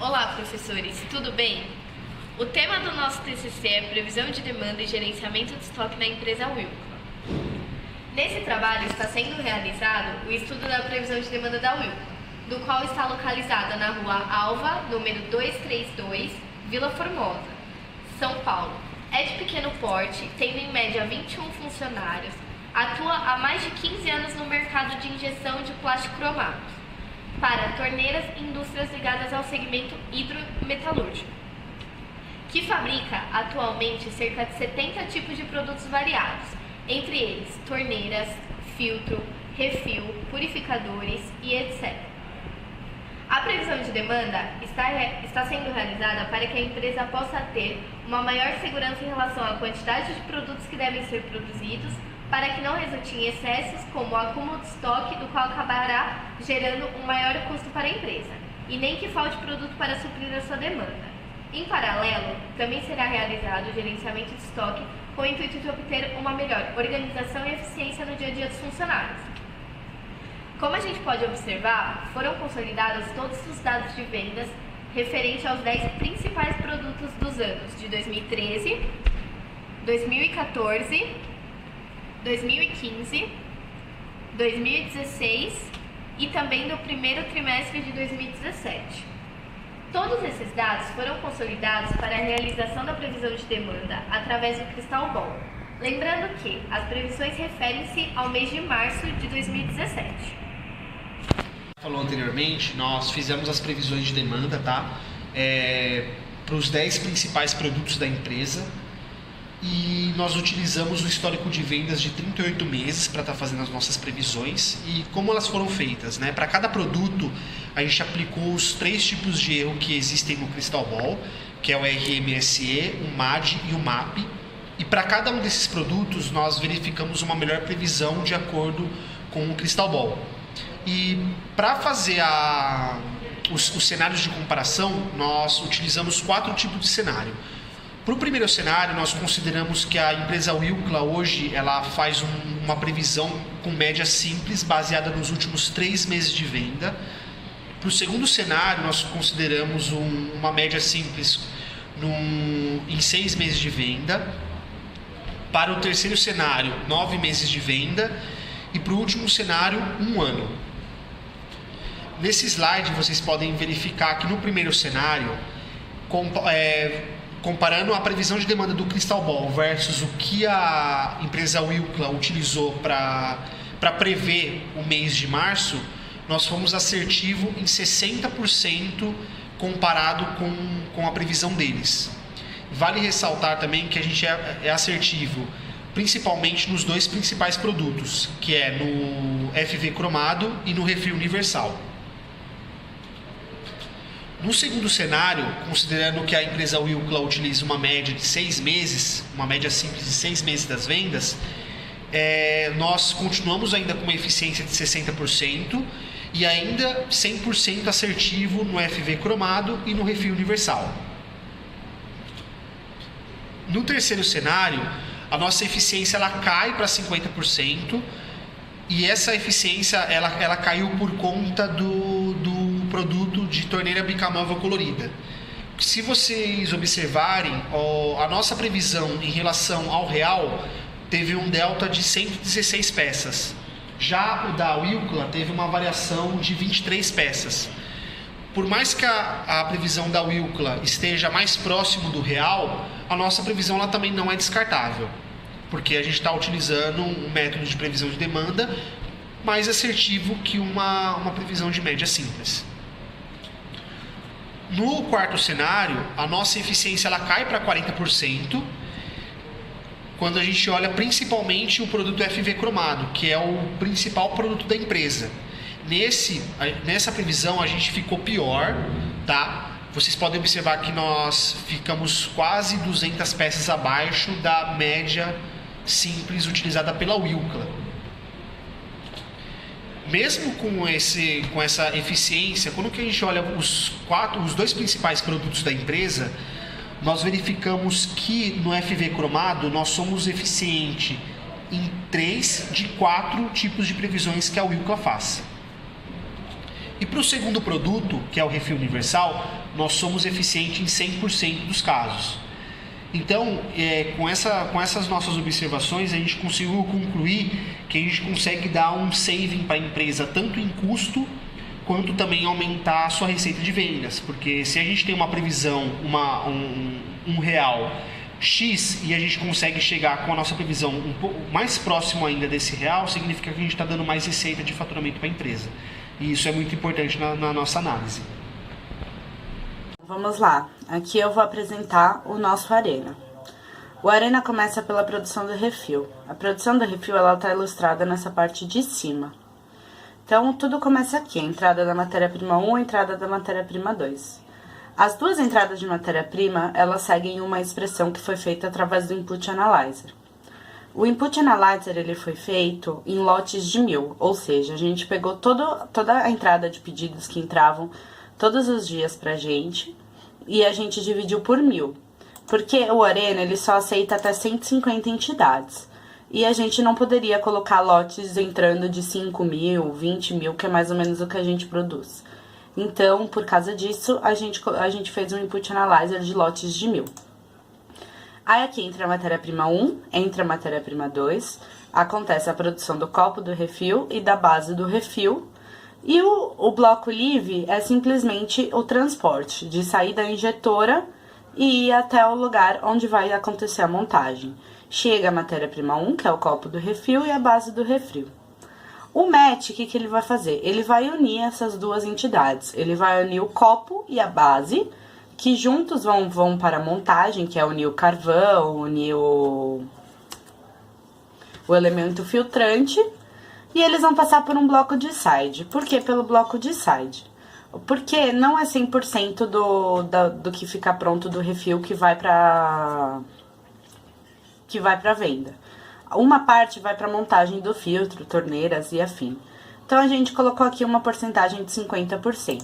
Olá, professores, tudo bem? O tema do nosso TCC é Previsão de Demanda e Gerenciamento de Estoque na empresa Wilcla. Nesse trabalho está sendo realizado o estudo da previsão de demanda da Wilcla, do qual está localizada na Rua Alva, número 232, Vila Formosa, São Paulo. É de pequeno porte, tendo em média 21 funcionários, atua há mais de 15 anos no mercado de injeção de plástico cromado para torneiras e indústrias ligadas ao segmento hidrometalúrgico, que fabrica atualmente cerca de 70 tipos de produtos variados, entre eles torneiras, filtro, refil, purificadores e etc. A previsão de demanda está sendo realizada para que a empresa possa ter uma maior segurança em relação à quantidade de produtos que devem ser produzidos, para que não resulte em excessos como o acúmulo de estoque, do qual acabará gerando um maior custo para a empresa, e nem que falte produto para suprir a sua demanda. Em paralelo, também será realizado o gerenciamento de estoque com o intuito de obter uma melhor organização e eficiência no dia a dia dos funcionários. Como a gente pode observar, foram consolidados todos os dados de vendas referente aos 10 principais produtos dos anos de 2013, 2014, 2015, 2016 e também do primeiro trimestre de 2017. Todos esses dados foram consolidados para a realização da previsão de demanda através do Crystal Ball. Lembrando que as previsões referem-se ao mês de março de 2017. Falou anteriormente, nós fizemos as previsões de demanda, tá? Para os 10 principais produtos da empresa. E nós utilizamos o histórico de vendas de 38 meses para estar fazendo as nossas previsões. E como elas foram feitas, né? Para cada produto, a gente aplicou os 3 tipos de erro que existem no Crystal Ball, que é o RMSE, o MAD e o MAP. E para cada um desses produtos, nós verificamos uma melhor previsão de acordo com o Crystal Ball. E para fazer os cenários de comparação, nós utilizamos 4 tipos de cenário. Para o primeiro cenário, nós consideramos que a empresa Wilcla hoje ela faz uma previsão com média simples, baseada nos últimos 3 meses de venda. Para o segundo cenário, nós consideramos uma média simples em 6 meses de venda. Para o terceiro cenário, 9 meses de venda. E para o último cenário, 1 ano. Nesse slide, vocês podem verificar que no primeiro cenário, comparando a previsão de demanda do Crystal Ball versus o que a empresa Wilcla utilizou para prever o mês de março, nós fomos assertivo em 60% comparado com a previsão deles. Vale ressaltar também que a gente é assertivo principalmente nos 2 principais produtos, que é no FV cromado e no refil universal. No segundo cenário, considerando que a empresa Wilcla utiliza uma média de 6 meses, uma média simples de 6 meses das vendas, nós continuamos ainda com uma eficiência de 60% e ainda 100% assertivo no FV cromado e no refil universal. No terceiro cenário, a nossa eficiência ela cai para 50% e essa eficiência ela caiu por conta do produto de torneira bicamóvel colorida. Se vocês observarem, a nossa previsão em relação ao real teve um delta de 116 peças. Já o da Wilcla teve uma variação de 23 peças. Por mais que a previsão da Wilcla esteja mais próximo do real, a nossa previsão ela também não é descartável, porque a gente está utilizando um método de previsão de demanda mais assertivo que uma previsão de média simples. No quarto cenário, a nossa eficiência ela cai para 40%, quando a gente olha principalmente o produto FV cromado, que é o principal produto da empresa. Nessa previsão a gente ficou pior, tá? Vocês podem observar que nós ficamos quase 200 peças abaixo da média simples utilizada pela Wilcla. Mesmo com essa eficiência, quando que a gente olha os 2 principais produtos da empresa, nós verificamos que no FV cromado nós somos eficientes em 3 de 4 tipos de previsões que a Wilcla faz. E para o segundo produto, que é o refil universal, nós somos eficientes em 100% dos casos. Então, com essas nossas observações, a gente conseguiu concluir que a gente consegue dar um saving para a empresa, tanto em custo, quanto também aumentar a sua receita de vendas. Porque se a gente tem uma previsão, um real X, e a gente consegue chegar com a nossa previsão um pouco mais próximo ainda desse real, significa que a gente está dando mais receita de faturamento para a empresa. E isso é muito importante na nossa análise. Vamos lá, aqui eu vou apresentar o nosso Arena. O Arena começa pela produção do refil. A produção do refil está ilustrada nessa parte de cima. Então, tudo começa aqui, a entrada da matéria-prima 1 e a entrada da matéria-prima 2. As duas entradas de matéria-prima, elas seguem uma expressão que foi feita através do Input Analyzer. O Input Analyzer ele foi feito em lotes de 1000, ou seja, a gente pegou toda a entrada de pedidos que entravam todos os dias pra gente e a gente dividiu por 1000, porque o Arena ele só aceita até 150 entidades e a gente não poderia colocar lotes entrando de 5.000, 20.000, que é mais ou menos o que a gente produz. Então, por causa disso, a gente fez um Input Analyzer de lotes de 1000. Aí aqui entra a matéria-prima 1, entra a matéria-prima 2, acontece a produção do copo do refil e da base do refil. E o bloco livre é simplesmente o transporte, de sair da injetora e ir até o lugar onde vai acontecer a montagem. Chega a matéria-prima 1, que é o copo do refil, e a base do refil. O match, o que ele vai fazer? Ele vai unir essas duas entidades. Ele vai unir o copo e a base, que juntos vão para a montagem, que é unir o carvão, unir o elemento filtrante, e eles vão passar por um bloco de side. Por que pelo bloco de side? Porque não é 100% do que fica pronto do refil que vai para venda. Uma parte vai para montagem do filtro, torneiras e afim. Então, a gente colocou aqui uma porcentagem de 50%.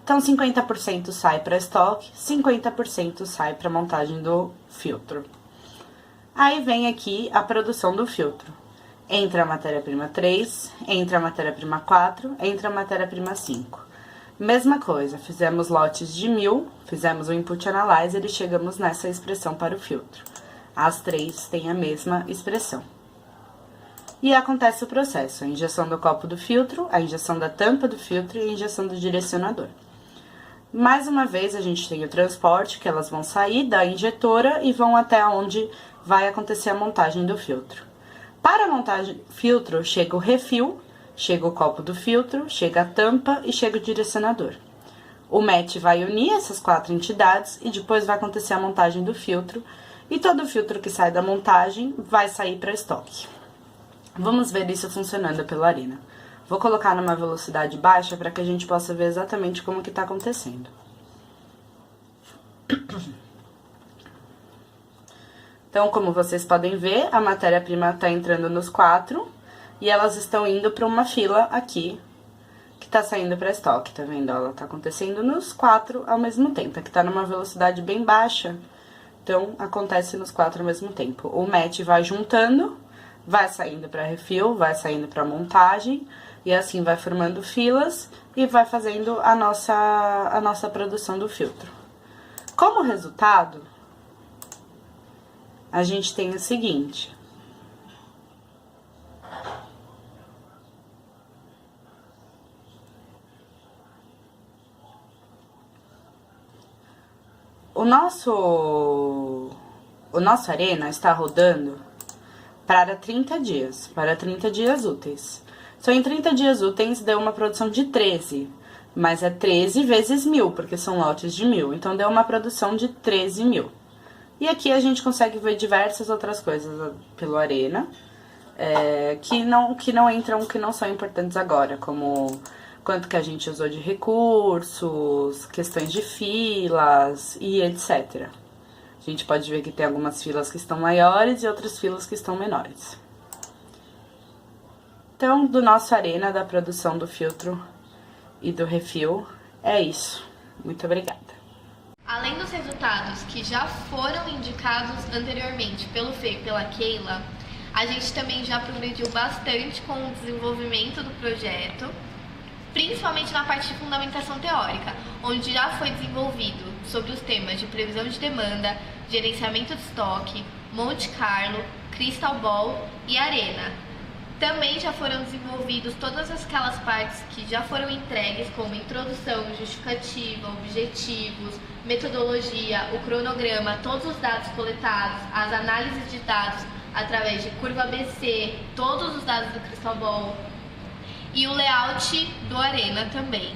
Então, 50% sai para estoque, 50% sai para montagem do filtro. Aí vem aqui a produção do filtro. Entra a matéria-prima 3, entra a matéria-prima 4, entra a matéria-prima 5. Mesma coisa, fizemos lotes de 1000, fizemos o Input Analyzer e chegamos nessa expressão para o filtro. As três têm a mesma expressão. E acontece o processo, a injeção do copo do filtro, a injeção da tampa do filtro e a injeção do direcionador. Mais uma vez, a gente tem o transporte, que elas vão sair da injetora e vão até onde vai acontecer a montagem do filtro. Para a montagem do filtro, chega o refil, chega o copo do filtro, chega a tampa e chega o direcionador. O match vai unir essas 4 entidades e depois vai acontecer a montagem do filtro, e todo o filtro que sai da montagem vai sair para estoque. Vamos ver isso funcionando pela Arena. Vou colocar numa velocidade baixa para que a gente possa ver exatamente como que está acontecendo. Então, como vocês podem ver, a matéria-prima está entrando nos 4 e elas estão indo para uma fila aqui que está saindo para estoque, tá vendo? Ela está acontecendo nos 4 ao mesmo tempo, que está numa velocidade bem baixa. Então, acontece nos 4 ao mesmo tempo. O match vai juntando, vai saindo para refil, vai saindo para montagem, e assim vai formando filas e vai fazendo a nossa produção do filtro. Como resultado, a gente tem o seguinte. O nosso Arena está rodando para 30 dias úteis. Então, em 30 dias úteis, deu uma produção de 13, mas é 13 vezes 1000, porque são lotes de 1000. Então, deu uma produção de 13.000. E aqui a gente consegue ver diversas outras coisas pelo Arena, que não entram, que não são importantes agora, como quanto que a gente usou de recursos, questões de filas e etc. A gente pode ver que tem algumas filas que estão maiores e outras filas que estão menores. Então, do nosso Arena, da produção do filtro e do refil, é isso. Muito obrigada. Além dos resultados que já foram indicados anteriormente pelo Fê e pela Keila, a gente também já progrediu bastante com o desenvolvimento do projeto principalmente na parte de fundamentação teórica, onde já foi desenvolvido sobre os temas de previsão de demanda, gerenciamento de estoque, Monte Carlo, Crystal Ball e Arena. Também já foram desenvolvidos todas aquelas partes que já foram entregues, como introdução, justificativa, objetivos, metodologia, o cronograma, todos os dados coletados, as análises de dados através de curva ABC, todos os dados do Crystal Ball e o layout do Arena também.